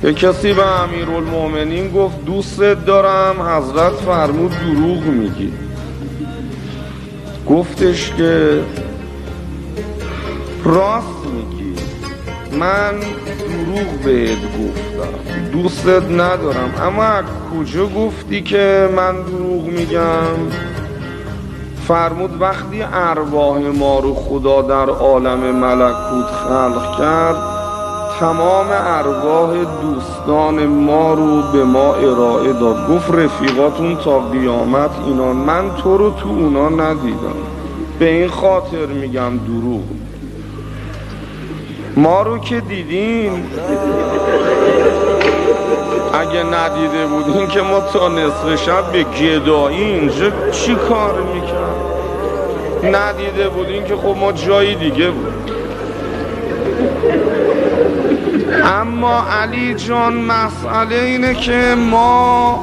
یه کسی به امیرالمومنین گفت دوستت دارم. حضرت فرمود دروغ میگی. گفتش که راست میگی، من دروغ بهت گفتم، دوستت ندارم. اما از کجا گفتی که من دروغ میگم؟ فرمود وقتی ارواح ما رو خدا در عالم ملکوت خلق کرد، تمام ارواح دوستان ما رو به ما ارائه داد. گفت رفیقاتون تا قیامت اینان، من تو رو تو اونا ندیدم، به این خاطر میگم دروغ. ما رو که دیدین، اگه ندیده بودین که ما تا نصف شب به گدایی اینجا چی کار میکرد؟ ندیده بودین که خب ما جایی دیگه بود. اما علی جان مسئله اینه که ما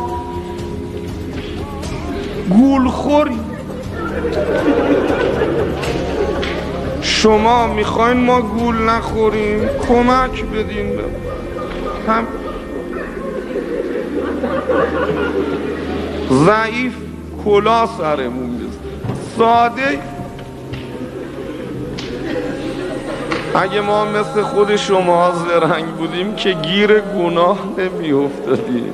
گول خوریم. شما میخواین ما گول نخوریم، کمک بدین به هم. ضعیف کلا سرمون بزن، ساده. اگه ما مثل خود شما زرنگ بودیم که گیر گناه نمی افتادیم.